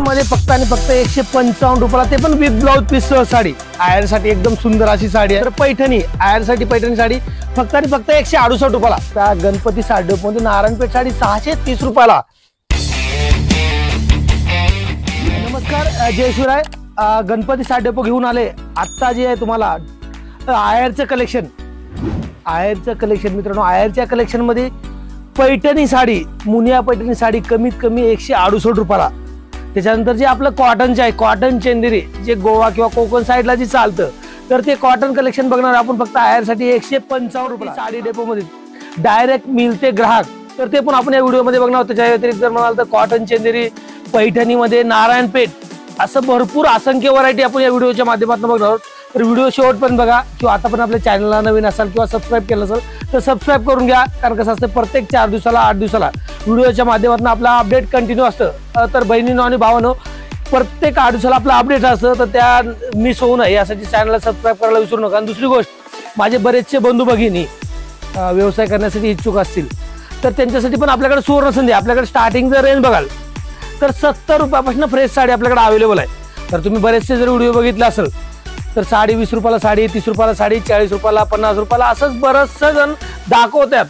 मध्ये फक्त आणि फक्त 155 रुपयाला, ते पण विथ ब्लाउज पीस साडी. आयर साठी एकदम सुंदर अशी साडी आहे. तर पैठणी आयर साठी पैठणी साडी फक्त आणि फक्त 168 रुपयाला. त्या गणपती साडीप मध्ये नारायणपेठ साडी 630 रुपयाला. नमस्कार, जय शिवराय. गणपती साडीप घेऊन आले आता जे आहे तुम्हाला आयरचं कलेक्शन. आयरचं कलेक्शन मित्रांनो, आयरच्या कलेक्शन मध्ये पैठणी साडी, मुनिया पैठणी साडी कमीत कमी 168 रुपयाला. त्याच्यानंतर जे आपलं कॉटनचे आहे, कॉटन चंदेरी जे गोवा किंवा कोकण साईडला जे चालतं, तर ते कॉटन कलेक्शन बघणार आपण फक्त आयरसाठी 155 रुपयाला. साडी डेपो मध्ये डायरेक्ट मिळते ग्राहक, तर ते पण आपण या व्हिडिओमध्ये बघणार आहोत. त्याच्या व्यतिरिक्त जर म्हणाल तर कॉटन चंदेरी पैठणीमध्ये नारायणपेठ असं भरपूर असंख्य व्हरायटी आपण या व्हिडिओच्या माध्यमातून बघणार आहोत. तर व्हिडिओ शेवटपर्यंत बघा, किंवा आता पण आपल्या चॅनलला नवीन असाल किंवा सबस्क्राईब केलं असेल तर सबस्क्राईब करून घ्या. कारण कसं असतं, प्रत्येक 4 दिवसाला 8 दिवसाला व्हिडिओच्या माध्यमातून आपला अपडेट कंटिन्यू असतं. तर बहिणींनो आणि भावांनो, प्रत्येक 8 दिवसाला आपलं अपडेट असतं, तर त्या मिस होऊ नये यासाठी चॅनलला सबस्क्राईब करायला विसरू नका. आणि दुसरी गोष्ट, माझे बरेचसे बंधू भगिनी व्यवसाय करण्यासाठी इच्छुक असतील तर त्यांच्यासाठी पण आपल्याकडे सुवर्ण संधी. आपल्याकडे स्टार्टिंगचं रेंज बघाल तर 70 रुपयापासून फ्रेश साडी आपल्याकडे अवेलेबल आहे. तर तुम्ही बरेचसे जर व्हिडिओ बघितले असेल तर साडी 20 रुपयाला साडी, 30 रुपयाला साडी, 40 रुपयाला, 50 रुपयाला असंच बरंचसं जण दाखवतात.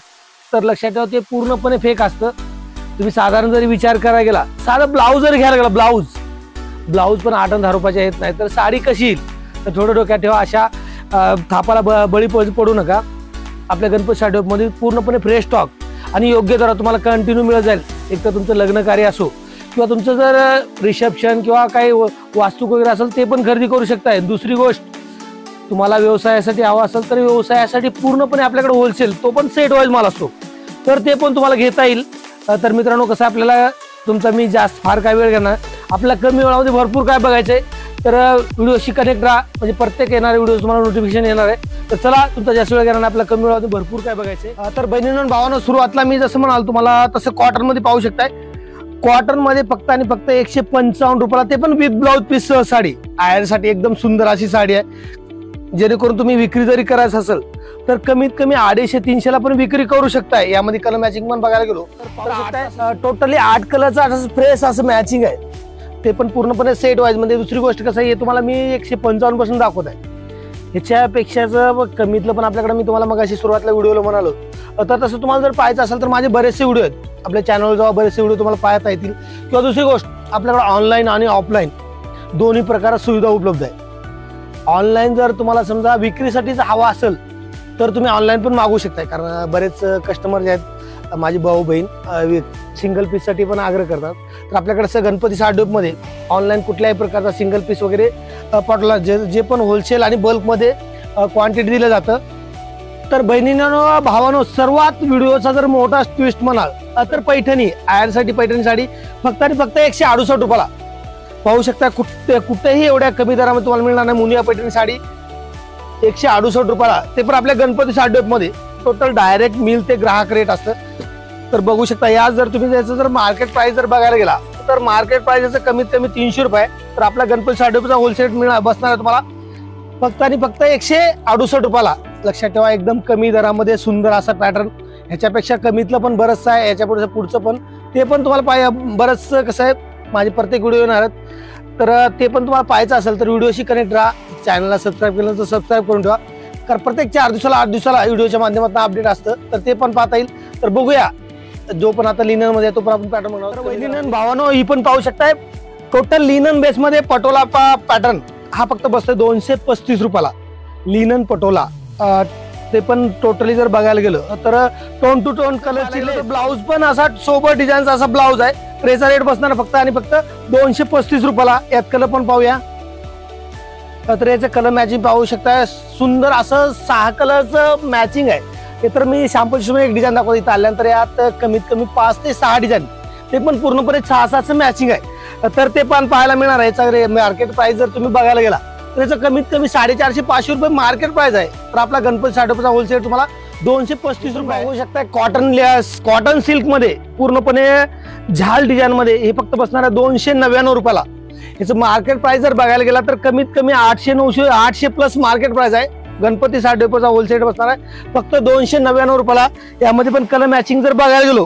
तर लक्षात ठेवा, ते पूर्णपणे फेक असतं. तुम्ही साधारण जरी विचार करायला गेला, साधा ब्लाऊज जरी घ्यायला गेला, ब्लाऊज पण 8-10 रुपयाच्या येत नाही. तर साडी कशी येईल, तर थोडं डोक्यात ठेवा. अशा थापाला बळी पडू नका. आपल्या गणपती साडीमध्ये पूर्णपणे फ्रेश स्टॉक आणि योग्य दरात तुम्हाला कंटिन्यू मिळत जाईल. एक तर तुमचं लग्न कार्य असो किंवा तुमचं जर रिसेप्शन किंवा काही वास्तू वगैरे असेल ते पण खरेदी करू शकताय. दुसरी गोष्ट, तुम्हाला व्यवसायासाठी हवा असेल तर व्यवसायासाठी पूर्णपणे आपल्याकडे होलसेल, तो पण सेट वाईज माल असतो, तर ते पण तुम्हाला घेता येईल. तर मित्रांनो, कसं आपल्याला तुमचा मी जास्त फार काय वेळ घेणार, आपल्याला कमी वेळामध्ये भरपूर काय बघायचंय. तर व्हिडिओशी कनेक्ट राहा, म्हणजे प्रत्येक येणारे व्हिडिओ तुम्हाला नोटिफिकेशन येणार आहे. तर चला, तुमचा जास्त वेळ घेणार, आपल्याला कमी वेळामध्ये भरपूर काय बघायचंय. तर बहिणींनो आणि भावांनो, सुरुवातला मी जसं म्हणाल तुम्हाला तसं कॉटन मध्ये पाहू शकताय. कॉटन मध्ये फक्त आणि फक्त 155 रुपयाला, ते पण विथ ब्लाउज पीस साडी. आयर साठी एकदम सुंदर अशी साडी आहे. जेणेकरून तुम्ही विक्री जरी करायचं असेल तर कमीत कमी 250-300 ला पण विक्री करू शकताय. यामध्ये कलर मॅचिंग पण बघायला गेलो तर टोटली 8 कलरचं फ्रेश असं मॅचिंग आहे, ते पण पूर्णपणे सेट वाईज. म्हणजे दुसरी गोष्ट कसं आहे, तुम्हाला मी 155 पासून दाखवत आहे. ह्याच्यापेक्षाच कमीतलं पण आपल्याकडे मी तुम्हाला मग अशी सुरुवातीला व्हिडिओला म्हणालो. तर तसं तुम्हाला जर पाहायचं असेल तर माझे बरेचसे व्हिडिओ आहेत आपल्या चॅनलवर, जेव्हा बरेचसे व्हिडिओ तुम्हाला पाहता येतील. किंवा दुसरी गोष्ट, आपल्याकडे ऑनलाईन आणि ऑफलाईन दोन्ही प्रकार सुविधा उपलब्ध आहे. ऑनलाईन जर तुम्हाला समजा विक्रीसाठीच हवा असेल तर तुम्ही ऑनलाईन पण मागू शकताय. कारण बरेच कस्टमर जे आहेत, माझी भाऊ बहीण सिंगल पीस साठी पण आग्रह करतात. तर आपल्याकडे गणपती साडीमध्ये ऑनलाईन कुठल्याही प्रकारचा सिंगल पीस वगैरे पाठवला, जे पण होलसेल आणि बल्कमध्ये क्वांटिटी दिलं जातं. तर बहिणींनो भावांनो, सर्वात व्हिडिओचा जर मोठा ट्विस्ट म्हणाल तर पैठणी आयरसाठी पैठणी साडी फक्त आणि फक्त 168 रुपयाला. पाहू शकता, कुठेही एवढ्या कमी दरामध्ये तुम्हाला मिळणार नाही. मुनिया पैठणी साडी 168 रुपयाला, ते पण आपल्या गणपती साडीमध्ये टोटल डायरेक्ट मिल ते ग्राहक रेट असतं. तर बघू शकता, या जर तुम्ही त्याचं जर मार्केट प्राइस जर बघायला गेला तर मार्केट प्राइस कमीत कमी 300 रुपये. तर आपल्या गणपती साडीचा होलसेल बसणार आहे तुम्हाला फक्त आणि फक्त 168 रुपयाला. लक्षात ठेवा, एकदम कमी दरामध्ये सुंदर असा पॅटर्न. ह्याच्यापेक्षा कमीतलं पण बरंचसं आहे, याच्या पुढचं पण, ते पण तुम्हाला बरंचसं कसं आहे, माझे प्रत्येक व्हिडिओ येणार आहेत. तर ते पण तुम्हाला पाहायचं असेल तर व्हिडिओशी कनेक्ट राहा. चॅनलला सबस्क्राईब केलं तर सबस्क्राईब करून ठेवा, कारण प्रत्येक 4 दिवसाला 8 दिवसाला व्हिडिओच्या माध्यमातून अपडेट असतं, तर ते पण पाहता येईल. तर बघूया, जो पण आता लिनन मध्ये तो पण आपण पॅटर्न बनवतो. लिनन भावानो, ही पण पाहू शकताय, टोटल लिनन बेस मध्ये पटोला पॅटर्न हा फक्त बसतोय 235 रुपयाला. लिनन पटोला, ते पण टोटली जर बघायला गेलं तर tone to tone colour. Blouse पण असा सोबत डिझाईनचा असा ब्लाऊज आहे. त्याचा रेट बसणार फक्त आणि फक्त 235 रुपयाला. यात कलर पण पाहूया. तर याचं कलर मॅचिंग पाहू शकता, सुंदर असं 6 कलरचं मॅचिंग आहे. हे तर मी शॅम्पूची एक डिझाईन दाखवतो. इथं आल्यानंतर यात कमीत कमी 5 ते 6 डिझाईन, ते पण पूर्णपणे 6-6चं मॅचिंग आहे. तर ते पण पाहायला मिळणार आहे. याचा मार्केट प्राइस जर तुम्ही बघायला गेला तर याचं कमीत कमी 450-500 रुपये मार्केट प्राइस आहे. तर आपला गणपती साडीचा होलसेल तुम्हाला 235 रुपये होऊ शकता. कॉटन सिल्क मध्ये पूर्णपणे झाल डिझाईन मध्ये हे फक्त बसणार आहे 299 रुपयाला. याचं मार्केट प्राइस जर बघायला गेला तर कमीत कमी 800 प्लस मार्केट प्राइस आहे. गणपती साडीचा होलसेल बसणार आहे फक्त 299 रुपयाला. यामध्ये पण कलर मॅचिंग जर बघायला गेलो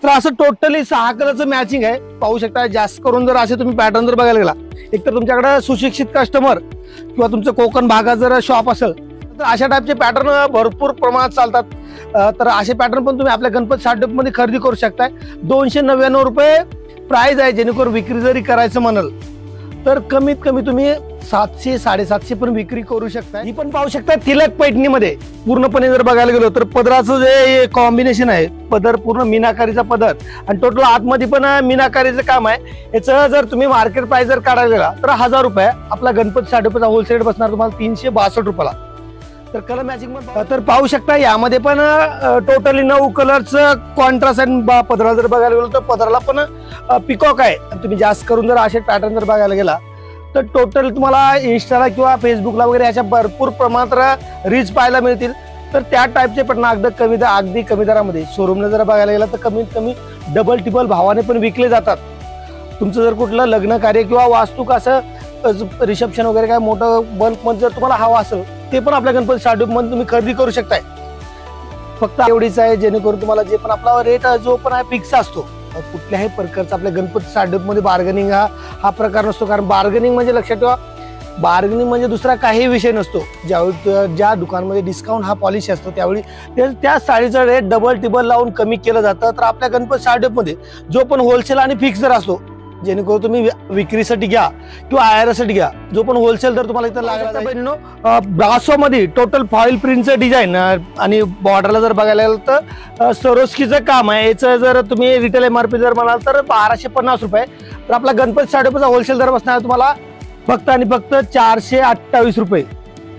तर असं टोटली 6 कलरचं मॅचिंग आहे. पाहू शकता. जास्त करून जर असे तुम्ही पॅटर्न जर बघायला गेला, एक तर तुमच्याकडे सुशिक्षित कस्टमर किंवा तुमचं कोकण भागात जर शॉप असेल तर अशा टाईपचे पॅटर्न भरपूर प्रमाणात चालतात. तर असे पॅटर्न पण तुम्ही आपल्या गणपती साडी मध्ये खरेदी करू शकताय. 299 रुपये प्राइस आहे. जेणेकरून विक्री जरी करायचं म्हणाल तर कमीत कमी तुम्ही 700 750 पण विक्री करू शकता. ही पण पाहू शकता तिलक पैठणीमध्ये पूर्णपणे जर बघायला गेलो तर पदराचं जे कॉम्बिनेशन आहे, पदर पूर्ण मीनाकारीचा पदर आणि टोटल आतमध्ये पण मीनाकारीचं काम आहे. याचं जर तुम्ही मार्केट प्राइस जर काढायला गेला तर 1000 रुपये. आपला गणपती साडी होलसेल बसणार तुम्हाला 362 रुपयाला. तर कलर मॅचिंग तर पाहू शकता. यामध्ये पण टोटली 9 कलरचं कॉन्ट्रास्ट आणि पदराला जर बघायला गेलो तर पदराला पण पिकॉक आहे. तुम्ही जास्त करून जर असे पॅटर्न जर बघायला गेला तर टोटल तुम्हाला इंस्टाला किंवा फेसबुकला वगैरे याच्या भरपूर प्रमाणात रीच पाहायला मिळतील. तर त्या टाईपचे पण अगदी कमी दरामध्ये शोरूमला जर बघायला गेला तर कमीत कमी डबल टिबल भावाने पण विकले जातात. तुमचं जर कुठलं लग्न कार्य किंवा वास्तूक असं रिसेप्शन वगैरे काय मोठं बल्क मध्ये जर तुम्हाला हवा असेल ते पण आपल्या गणपती साडी मध्ये तुम्ही खरेदी करू शकताय. फक्त एवढीच आहे जेणेकरून तुम्हाला जे पण आपला रेट जो पण आहे फिक्स असतो. कुठल्याही प्रकारचा आपल्या गणपती साडी मध्ये बार्गेनिंग हा प्रकार नसतो. कारण बार्गेनिंग म्हणजे लक्षात ठेवा, बार्गेनिंग म्हणजे दुसरा काही विषय नसतो. ज्यावेळी ज्या दुकानमध्ये डिस्काउंट हा पॉलिसी असतो त्यावेळी त्या साडीचा रेट डबल टिबल लावून कमी केलं जातं. तर आपल्या गणपती साडी मध्ये जो पण होलसेल आणि फिक्स दर असतो, जेणेकरून तुम्ही विक्रीसाठी घ्या किंवा आयरासाठी घ्या, जो पण होलसेल दर तुम्हाला इथं लागला. ब्रासो मध्ये टोटल फॉईल प्रिंटचं डिझाईन आणि बॉर्डरला जर बघायला गेलं तर सरोस्कीचं काम आहे. याचं जर तुम्ही रिटेल MRP जर म्हणाल तर 1250 रुपये. तर आपला गणपती साडीचा होलसेल दर बसणार तुम्हाला फक्त आणि फक्त 428 रुपये.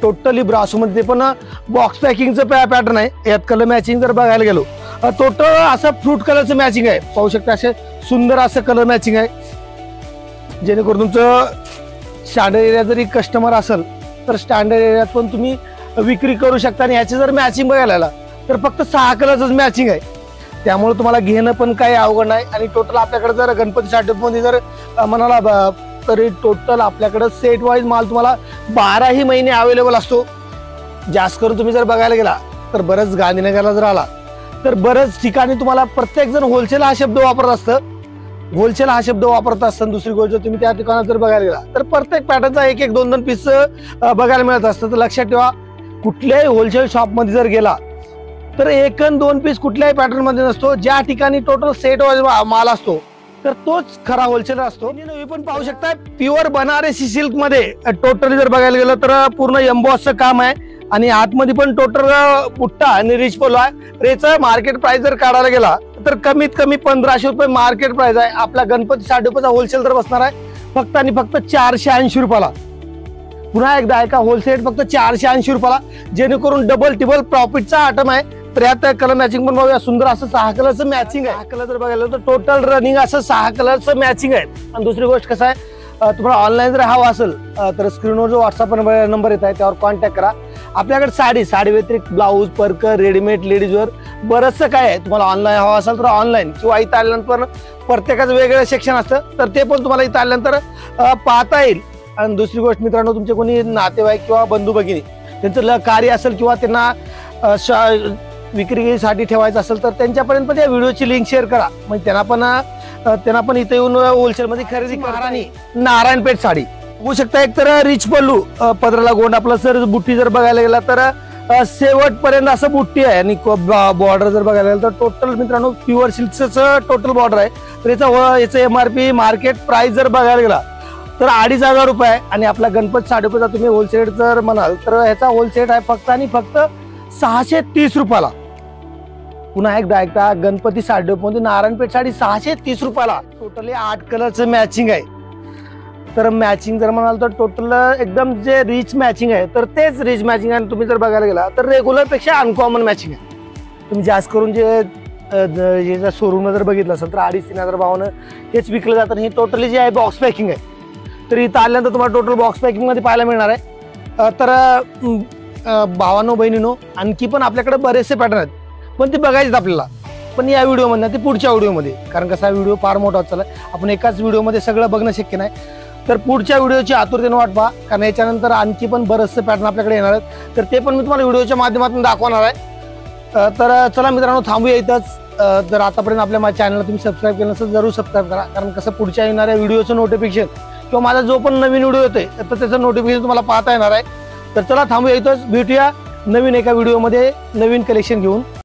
टोटली ब्रासो मध्ये पण बॉक्स पॅकिंगचं पॅटर्न आहे. यात कलर मॅचिंग जर बघायला गेलो टोटल असं फ्रूट कलरचं मॅचिंग आहे. पाहू शकता असे सुंदर असं कलर मॅचिंग आहे. जेणेकरून तुमचं स्टँडर्ड एरिया जरी कस्टमर असेल तर स्टँडर्ड एरियात पण तुम्ही विक्री करू शकता. आणि याची जर मॅचिंग बघायला आला तर फक्त 6 कलरच मॅचिंग आहे. त्यामुळे तुम्हाला घेणं पण काही अवघड नाही. आणि टोटल आपल्याकडे जर गणपती साडीमध्ये जर म्हणाला तरी टोटल आपल्याकडे सेट वाईज माल तुम्हाला 12ही महिने अवेलेबल असतो. जास्त करून तुम्ही जर बघायला गेला तर बरंच गांधीनगरला जर आला तर बरेच ठिकाणी तुम्हाला प्रत्येक जण होलसेल हा शब्द वापरत असतं. होलसेल हा शब्द वापरत असताना दुसरी गोष्ट तुम्ही त्या ठिकाणात जर बघायला गेला तर प्रत्येक पॅटर्नचा एक 2 पीस बघायला मिळत असतं. तर लक्षात ठेवा, कुठल्याही होलसेल शॉपमध्ये जर गेला तर 1 आणि 2 पीस कुठल्याही पॅटर्न मध्ये नसतो. ज्या ठिकाणी टोटल सेट वाईज माल असतो तर तोच खरा होलसेलर असतो. तुम्ही पण पाहू शकता प्युअर बनारसी सिल्क मध्ये टोटली जर बघायला गेलं तर पूर्ण एम्बॉसचं काम आहे. आणि आतमध्ये पण टोटल बुट्टा आणि रिच पोलो आहे. याचा मार्केट प्राइस जर काढायला गेला तर कमीत कमी 1500 रुपये मार्केट प्राइस आहे. आपला गणपती साडीचा होलसेल दर बसणार आहे फक्त आणि फक्त 480 रुपयाला. पुन्हा एकदा ऐका, होलसेल फक्त 480 रुपयाला. जेणेकरून डबल टिबल प्रॉफिटचा आयटम आहे. तर यात कलर मॅचिंग पण बघूया. सुंदर असं 6 कलरचं मॅचिंग आहे. 6 कलर जर बघायला तर टोटल रनिंग असं 6 कलरचं मॅचिंग आहे. आणि दुसरी गोष्ट कसं आहे, तुम्हाला ऑनलाईन जर हवा असेल तर स्क्रीनवर जो व्हॉट्सअप नंबर येत आहे त्यावर कॉन्टॅक्ट करा. आपल्याकडे साडी व्यतिरिक्त ब्लाऊज, पर्क, रेडीमेड, लेडीज वेअर बरंचसं काय आहे. तुम्हाला ऑनलाईन हवा असेल तर ऑनलाईन किंवा इथं आल्यानंतर प्रत्येकाचं वेगवेगळं सेक्शन असतं. तर ते पण तुम्हाला इथं आल्यानंतर पाहता येईल. आणि दुसरी गोष्ट मित्रांनो, तुमचे कोणी नातेवाईक किंवा बंधू भगिनी त्यांचं कार्य असेल किंवा त्यांना विक्रीसाठी ठेवायचं असेल तर त्यांच्यापर्यंत पण या व्हिडिओची लिंक शेअर करा. म्हणजे त्यांना पण इथे येऊन होलसेलमध्ये खरेदी महाराणी नारायणपेठ साडी होऊ शकता. एक तर रिच पल्लू, पदराला गोंड आपला सर बुट्टी जर बघायला गेला तर शेवटपर्यंत असं बुट्टी आहे. आणि बॉर्डर जर बघायला गेला तर टोटल मित्रांनो प्युअर सिल्कचं टोटल बॉर्डर आहे. तर याचं MRP मार्केट प्राइस जर बघायला गेला तर 2500 रुपये आहे. आणि आपला गणपती साडीचा तुम्ही होलसेल जर म्हणाल तर ह्याचा होलसेल आहे फक्त आणि फक्त 630 रुपयाला. पुन्हा एकदा ऐकता, गणपती साडीमध्ये नारायणपेठ साडी 630 रुपयाला. टोटली 8 कलरचं मॅचिंग आहे. तर मॅचिंग जर म्हणाल तर टोटल एकदम जे रिच मॅचिंग आहे तर तेच रिच मॅचिंग आहे. तुम्ही जर बघायला गेला तर रेग्युलर पेक्षा अनकॉमन मॅचिंग आहे. तुम्ही जास्त करून जे शोरूमला जर बघितलं असेल तर 2500-3000 भावानं हेच विकलं जातं. हे टोटली जे आहे बॉक्स पॅकिंग आहे. तर इथं आल्यानंतर तुम्हाला टोटल बॉक्स पॅकिंग मध्ये पाहायला मिळणार आहे. तर भावांनो बहिणीनो, आणखी पण आपल्याकडे बरेचसे पॅटर्न आहेत पण ते बघायचे आपल्याला. पण या व्हिडिओमध्ये ते पुढच्या व्हिडिओमध्ये, कारण कसा व्हिडिओ फार मोठा होत चालला. आपण एकाच व्हिडिओमध्ये सगळं बघणं शक्य नाही. तर पुढच्या व्हिडिओची आतुरतेने वाट पहा, कारण याच्यानंतर आणखी पण बरेचसे पॅटर्न आपल्याकडे येणार आहेत. तर ते पण मी तुम्हाला व्हिडिओच्या माध्यमातून दाखवणार आहे. तर चला मित्रांनो, थांबूया इथंच. जर आतापर्यंत आपल्या माझ्या चॅनलला तुम्ही सबस्क्राईब केलं नसेल जरूर सबस्क्राईब करा, कारण कसं पुढच्या येणाऱ्या व्हिडिओचं नोटिफिकेशन किंवा माझा जो पण नवीन व्हिडिओ येतोय तर त्याचं नोटिफिकेशन तुम्हाला पाहता येणार आहे. तर चला थांबूया इथंच, भेटूया नवीन एका व्हिडिओमध्ये नवीन कलेक्शन घेऊन.